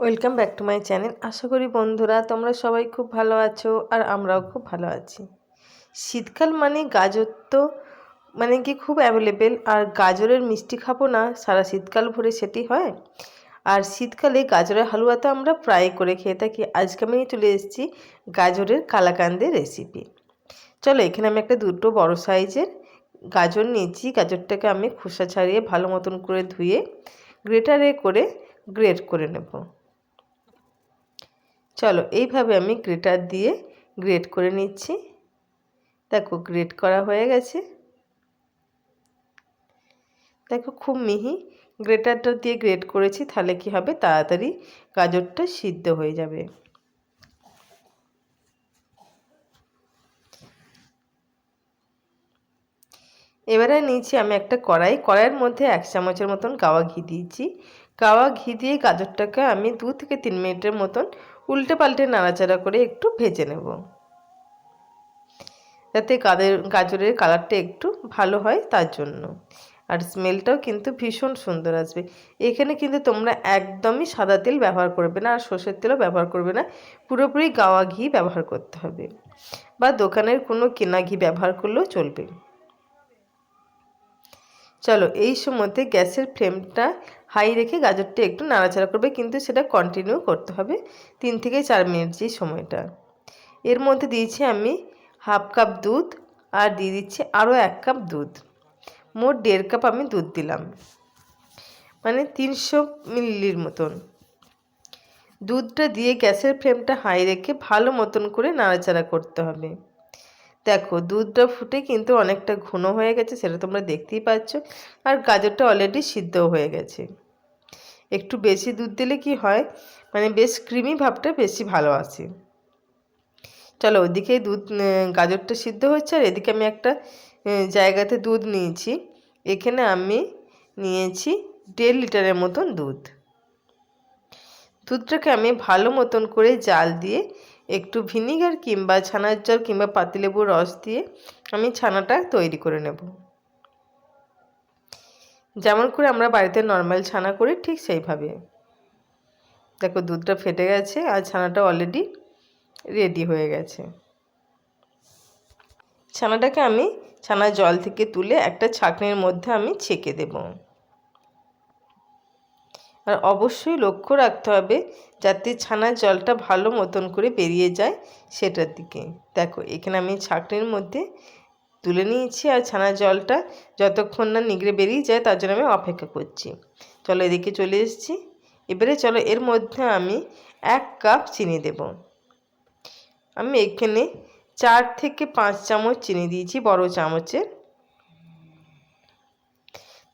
Welcome back to my channel. আশা করি বন্ধুরা তোমরা সবাই খুব ভালো আছো আর আমরাও খুব ভালো আছি। শীতকাল মানে গাজর তো কি খুব অ্যাভেলেবেল, আর গাজরের মিষ্টি খাবো না সারা শীতকাল ভরে, সেটি হয়? আর শীতকালে গাজরের হালুয়া তো আমরা প্রায় করে খেয়ে থাকি। আজকে আমি চলে এসেছি গাজরের কালাকান্দের রেসিপি। চলো, এখানে আমি একটা দুটো বড় সাইজের গাজর নিয়েছি। গাজরটাকে আমি খোসা ছাড়িয়ে ভালো মতন করে ধুয়ে গ্রেটারে করে গ্রেট করে নেব। চলো, এইভাবে আমি গ্রেটার দিয়ে গ্রেট করে নিচ্ছি। দেখো, গ্রেট করা হয়ে গেছে। দেখো, খুব মিহি গ্রেটারটা দিয়ে গ্রেট করেছি, তাহলে কি হবে, তাড়াতাড়ি গাজরটা সিদ্ধ হয়ে যাবে। এবারে নিয়েছি আমি একটা কড়াইয়ের মধ্যে 1 চামচের মতন গাওয়া ঘি দিয়েছি। গাওয়া ঘি দিয়ে গাজরটাকে আমি 2 থেকে 3 মিনিটের মতন উল্টে পাল্টে নাড়াচাড়া করে একটু ভেজে নেব, যাতে গাজরের কালারটা একটু ভালো হয় তার জন্য। আর স্মেলটাও কিন্তু ভীষণ সুন্দর আসবে। এখানে কিন্তু তোমরা একদমই সাদা তেল ব্যবহার করবে না, আর সর্ষের তেলও ব্যবহার করবে না, পুরোপুরি গাওয়া ঘি ব্যবহার করতে হবে, বা দোকানের কোনো কেনা ঘি ব্যবহার করলেও চলবে। চলো, এই সময়তে গ্যাসের ফ্লেমটা হাই রেখে গাজরটা একটু নাড়াচাড়া করবে, কিন্তু সেটা কন্টিনিউ করতে হবে 3 থেকে 4 মিনিট যে সময়টা। এর মধ্যে দিয়েছি আমি 1/2 কাপ দুধ, আর দিয়ে দিচ্ছি আরও 1 কাপ দুধ। মোট 1.5 কাপ আমি দুধ দিলাম, মানে 300 মিলির মতন। দুধটা দিয়ে গ্যাসের ফ্লেমটা হাই রেখে ভালো মতন করে নাড়াচাড়া করতে হবে। দেখো, দুধটা ফুটে কিন্তু অনেকটা ঘন হয়ে গেছে, সেটা তোমরা দেখতেই পাচ্ছ। আর গাজরটা অলরেডি সিদ্ধও হয়ে গেছে। একটু বেশি দুধ দিলে কি হয়, বেশ ক্রিমি ভাবটা বেশি ভালো আসে। চলো, ওদিকে গাজরটা সিদ্ধ হচ্ছে, আর এদিকে আমি একটা জায়গাতে দুধ নিয়েছি। এখানে আমি নিয়েছি 1.5 লিটারের মতন দুধ। দুধটাকে আমি ভালো মতন করে জাল দিয়ে একটু ভিনিগার কিংবা ছানার জল কিংবা পাতিলেবুর রস দিয়ে আমি ছানাটা তৈরি করে নেব। যেমন করে আমরা বাড়িতে নর্মাল ছানা করি ঠিক সেইভাবে। দেখো, দুধটা ফেটে গেছে আর ছানাটা অলরেডি রেডি হয়ে গেছে। ছানাটাকে আমি ছানার জল থেকে তুলে একটা ছাঁকনির মধ্যে আমি ছেঁকে দেব। আর অবশ্যই লক্ষ্য রাখতে হবে যাতে ছানার জলটা ভালো মতন করে বেরিয়ে যায় সেটার দিকে। দেখো, এখানে আমি ছাঁকনির মধ্যে তুলে নিয়েছি, আর ছানার জলটা যতক্ষণ না নিগড়ে বেরিয়ে যায় তার জন্য আমি অপেক্ষা করছি। চলো, এদিকে চলে এসেছি। এবারে চলো, এর মধ্যে আমি 1 কাপ চিনি দেব। আমি এখানে 4 থেকে 5 চামচ চিনি দিয়েছি, বড় চামচের।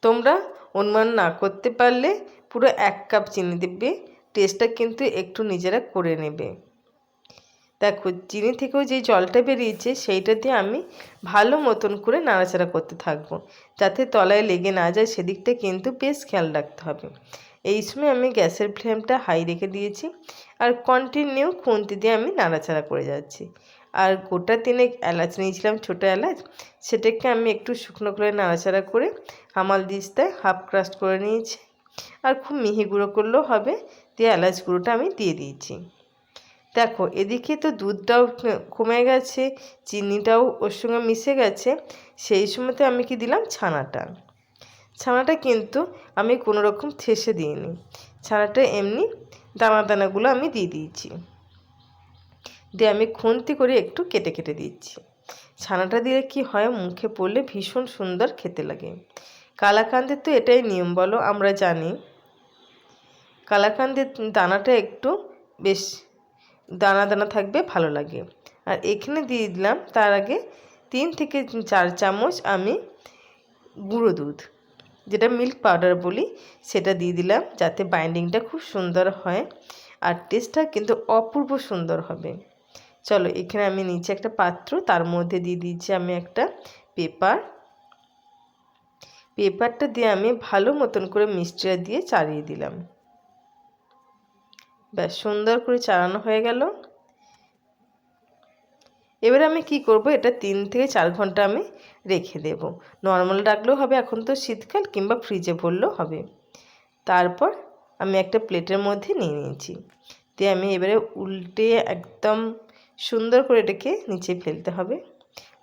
তোমরা অনুমান না করতে পারলে পুরো 1 কাপ চিনি দেবে। টেস্টটা কিন্তু একটু নিজেরা করে নেবে। দেখো, চিনি থেকেও যে জলটা বেরিয়েছে সেইটা দিয়ে আমি ভালো মতন করে নাড়াচাড়া করতে থাকবো, যাতে তলায় লেগে না যায়, সেদিকটা কিন্তু বেশ খেয়াল রাখতে হবে। এই সময় আমি গ্যাসের ফ্লেমটা হাই রেখে দিয়েছি, আর কন্টিনিউ খুন্তি দিয়ে আমি নাড়াচাড়া করে যাচ্ছি। আর গোটা 3 এলাচ নিয়েছিলাম, ছোটো এলাচ, সেটাকে আমি একটু শুকনো করে নাড়াচাড়া করে হামাল দিস্তায় হাফ ক্রাস্ট করে নিয়েছি। আর খুব মিহি গুঁড়ো করলেও হবে, দিয়ে এলাচ গুঁড়োটা আমি দিয়ে দিয়েছি। দেখো, এদিকে তো দুধটাও কমে গেছে, চিনিটাও ওর সঙ্গে মিশে গেছে। সেই সময়তে আমি কি দিলাম, ছানাটা কিন্তু আমি কোনো রকম ঠেসে দিইনি। ছানাটা এমনি দানা দানাগুলো আমি দিয়ে দিয়েছি, দিয়ে আমি খুন্তি করে একটু কেটে কেটে দিচ্ছি। ছানাটা দিলে কি হয়, মুখে পড়লে ভীষণ সুন্দর খেতে লাগে। কালাকান্দের তো এটাই নিয়ম বলো, আমরা জানি। কালাকান্দের দানাটা একটু বেশ দানা দানা থাকবে, ভালো লাগে। আর এখানে দিয়ে দিলাম তার আগে 3 থেকে 4 চামচ আমি গুঁড়ো দুধ, যেটা মিল্ক পাউডার বলি, সেটা দিয়ে দিলাম, যাতে বাইন্ডিংটা খুব সুন্দর হয় আর টেস্টটা কিন্তু অপূর্ব সুন্দর হবে। চলো, এখানে আমি নিচে একটা পাত্র, তার মধ্যে দিয়ে দিচ্ছি আমি একটা পেপারটা দিয়ে আমি ভালো মতন করে মিষ্টিটা দিয়ে চাড়িয়ে দিলাম। ব্যাস, সুন্দর করে চাড়ানো হয়ে গেল। এবারে আমি কি করব, এটা 3 থেকে 4 ঘন্টা আমি রেখে দেব। নর্মাল রাখলেও হবে, এখন তো শীতকাল, কিংবা ফ্রিজে ভরলেও হবে। তারপর আমি একটা প্লেটের মধ্যে নিয়ে নিয়েছি। দিয়ে আমি এবারে উল্টে একদম সুন্দর করে এটাকে নিচে ফেলতে হবে,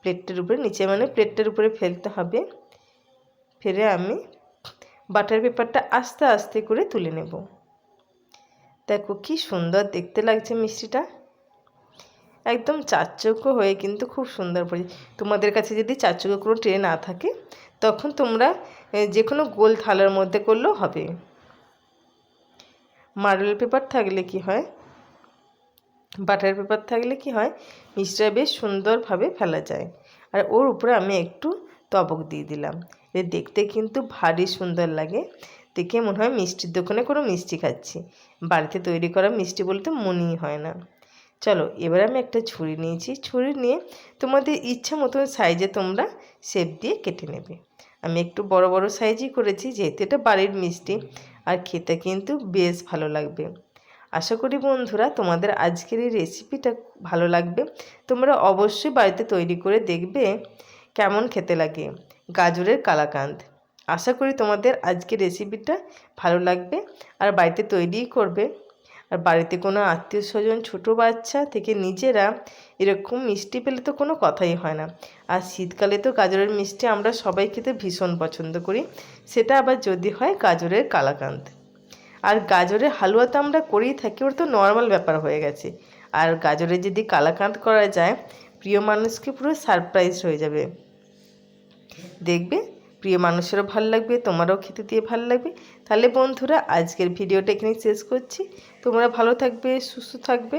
প্লেটটার উপরে, নিচে মানে প্লেটটার উপরে ফেলতে হবে। ফেলে আমি বাটার পেপারটা আস্তে আস্তে করে তুলে নেব। দেখো কি সুন্দর দেখতে লাগছে মিষ্টিটা, একদম চারচৌকো হয়ে কিন্তু খুব সুন্দর পড়ে। তোমাদের কাছে যদি চারচৌকো কোনো ট্রে না থাকে তখন তোমরা যে কোনো গোল থালার মধ্যে করলেও হবে। মার্বেল পেপার থাকলে কি হয়, বাটার পেপার থাকলে কি হয়, মিষ্টিটা বেশ সুন্দরভাবে ফেলা যায়। আর ওর উপরে আমি একটু তবক দিয়ে দিলাম, দেখতে কিন্তু ভারী সুন্দর লাগে। দেখে মনে হয় মিষ্টির দোকানে কোনো মিষ্টি খাচ্ছি, বাড়িতে তৈরি করা মিষ্টি বলতে মনেই হয় না। চলো এবার আমি একটা ছুরি নিয়েছি, ছুরি নিয়ে তোমাদের ইচ্ছা মতো সাইজে তোমরা শেপ দিয়ে কেটে নেবে। আমি একটু বড় বড় সাইজই করেছি, যেহেতু এটা বাড়ির মিষ্টি আর খেতে কিন্তু বেশ ভালো লাগবে। আশা করি বন্ধুরা তোমাদের আজকের এই রেসিপিটা ভালো লাগবে। তোমরা অবশ্যই বাড়িতে তৈরি করে দেখবে কেমন খেতে লাগে গাজরের কালাকাঁদ। আশা করি তোমাদের আজকের রেসিপিটা ভালো লাগবে আর বাড়িতে তৈরিই করবে। আর বাড়িতে কোনো আত্মীয় স্বজন, ছোটো বাচ্চা থেকে নিজেরা এরকম মিষ্টি পেলে তো কোনো কথাই হয় না। আর শীতকালে তো গাজরের মিষ্টি আমরা সবাই খেতে ভীষণ পছন্দ করি, সেটা আবার যদি হয় গাজরের কালাকাঁদ। আর গাজরের হালুয়া তো আমরা করেই থাকি, ওর তো নর্মাল ব্যাপার হয়ে গেছে। আর গাজরের যদি কালাকাঁদ করা যায়, প্রিয় মানুষকে পুরো সারপ্রাইজ হয়ে যাবে। দেখবে প্রিয় মানুষেরও ভালো লাগবে, তোমারও খেতে দিয়ে ভালো লাগবে। তাহলে বন্ধুরা আজকের ভিডিওটা এখানেই শেষ করছি। তোমরা ভালো থাকবে, সুস্থ থাকবে।